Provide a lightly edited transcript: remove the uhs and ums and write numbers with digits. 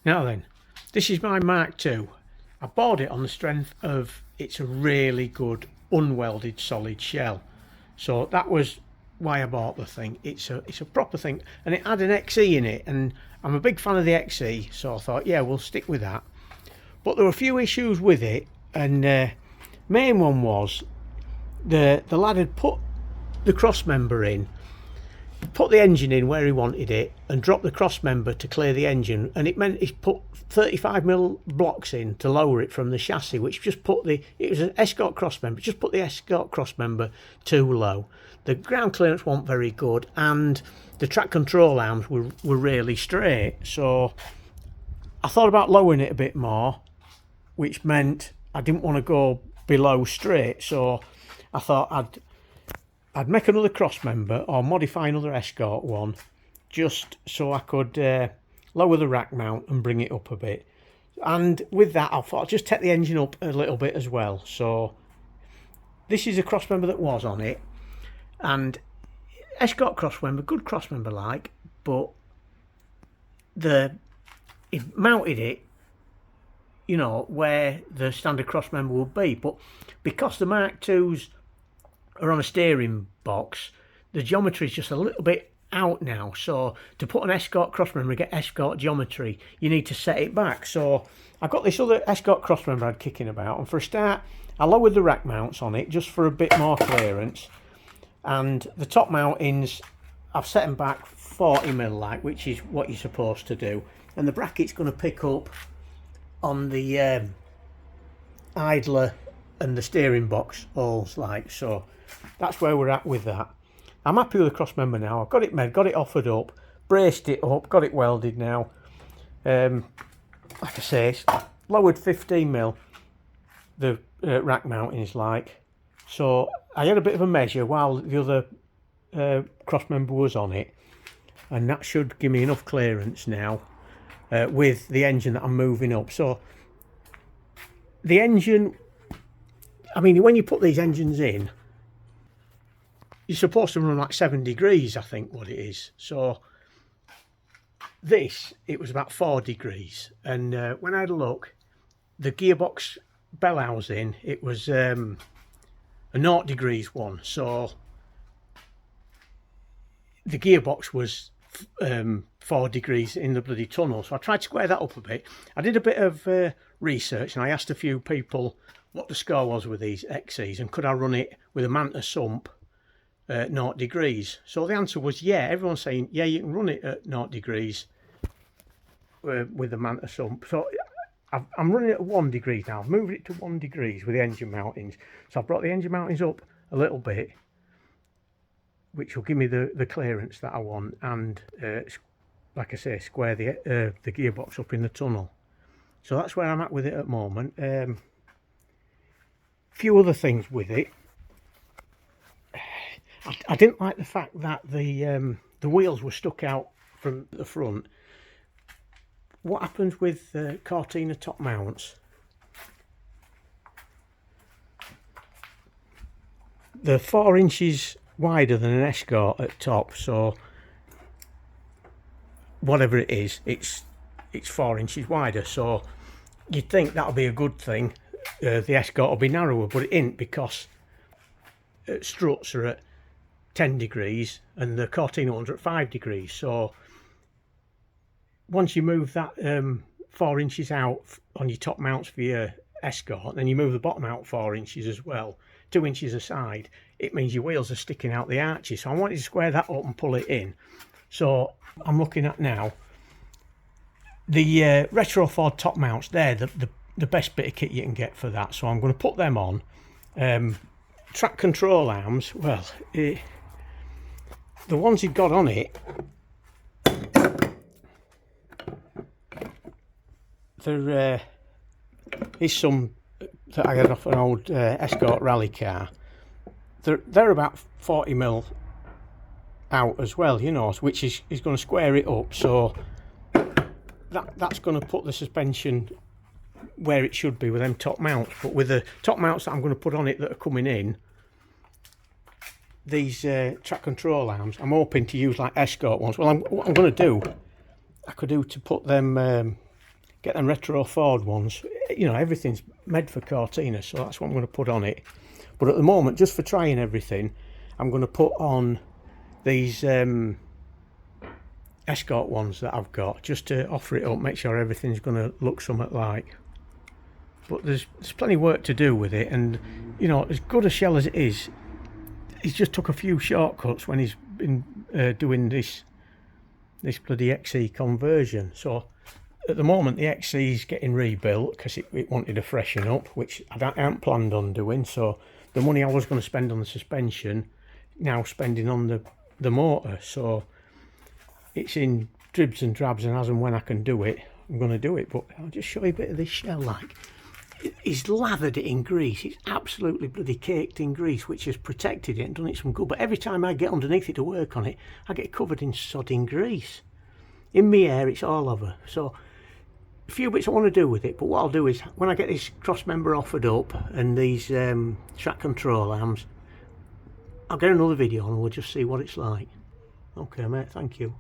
Now then, this is my Mark II. I bought it on the strength of it's a really good unwelded solid shell. So that was why I bought the thing. It's a proper thing, and it had an XE in it, and I'm a big fan of the XE, so I thought, yeah, we'll stick with that. But there were a few issues with it, and main one was the lad had put the cross member in, put the engine in where he wanted it, and dropped the cross member to clear the engine, and it meant he put 35mm blocks in to lower it from the chassis, which just put it was an Escort cross member, just put the Escort cross member too low. The ground clearance wasn't very good, and the track control arms were really straight. So I thought about lowering it a bit more, which meant I didn't want to go below straight. So I thought I'd make another cross member or modify another Escort one, just so I could lower the rack mount and bring it up a bit. And with that, I thought I'd just take the engine up a little bit as well. So this is a cross member that was on it, and Escort cross member, good cross member like, but it mounted it, you know, where the standard cross member would be. But because the Mark IIs are on a steering box, the geometry is just a little bit out now. So to put an Escort cross member and get Escort geometry, you need to set it back. So I've got this other Escort cross member I'd kicking about, and for a start I lowered the rack mounts on it just for a bit more clearance, and the top mountings I've set them back 40mm like, which is what you're supposed to do, and the bracket's going to pick up on the idler and the steering box holes like. So that's where we're at with that. I'm happy with the cross member now. I've got it made, got it offered up, braced it up, got it welded now. Like I say, it's lowered 15mm the rack mounting is like. So I had a bit of a measure while the other cross member was on it, and that should give me enough clearance now with the engine that I'm moving up. So the engine, I mean, when you put these engines in, you're supposed to run like 7 degrees, I think what it is. So this, it was about 4 degrees, and when I had a look, the gearbox bell housing, it was a 0 degrees one. So the gearbox was 4 degrees in the bloody tunnel. So I tried to square that up a bit. I did a bit of research, and I asked a few people what the score was with these XCs, and could I run it with a Manta sump 0 degrees. So the answer was yeah. Everyone's saying yeah, you can run it at 0 degrees with the Manta sump. So I'm running it at 1 degree now. I've moved it to 1 degrees with the engine mountings. So I've brought the engine mountings up a little bit, which will give me the clearance that I want, and like I say, square the gearbox up in the tunnel. So that's where I'm at with it at the moment. Few other things with it. I didn't like the fact that the wheels were stuck out from the front. What happens with Cortina top mounts? They're 4 inches wider than an Escort at top, so whatever it is, it's 4 inches wider. So you'd think that'll be a good thing. The Escort will be narrower, but it isn't, because struts are at 10 degrees and the Cortina ones are at 5 degrees. So once you move that 4 inches out on your top mounts for your Escort, then you move the bottom out 4 inches as well, 2 inches aside, it means your wheels are sticking out the arches. So I wanted to square that up and pull it in. So I'm looking at now the Retro Ford top mounts. They're the best bit of kit you can get for that. So I'm going to put them on. Track control arms, well, the ones he got on it, there is some that I had off an old Escort rally car. They're about 40mm out as well, you know, which is going to square it up. So that's going to put the suspension where it should be with them top mounts. But with the top mounts that I'm going to put on it that are coming in, these track control arms, I'm hoping to use like Escort ones. Well, what I'm going to do, I could do to put them get them retro Ford ones. You know, everything's made for Cortina, so that's what I'm going to put on it. But at the moment, just for trying everything, I'm going to put on these Escort ones that I've got, just to offer it up, make sure everything's going to look somewhat like. But there's plenty of work to do with it, and you know, as good a shell as it is, he's just took a few shortcuts when he's been doing this bloody XE conversion. So at the moment the XE is getting rebuilt because it wanted to freshen up, which I hadn't planned on doing. So the money I was going to spend on the suspension, now spending on the motor. So it's in dribs and drabs, and as and when I can do it, I'm going to do it. But I'll just show you a bit of this shell. Like, he's lathered it in grease. It's absolutely bloody caked in grease, which has protected it and done it some good. But every time I get underneath it to work on it, I get covered in sodding grease. In my hair, it's all over. So a few bits I want to do with it, but what I'll do is, when I get this cross member offered up and these track control arms, I'll get another video and we'll just see what it's like. Okay mate, thank you.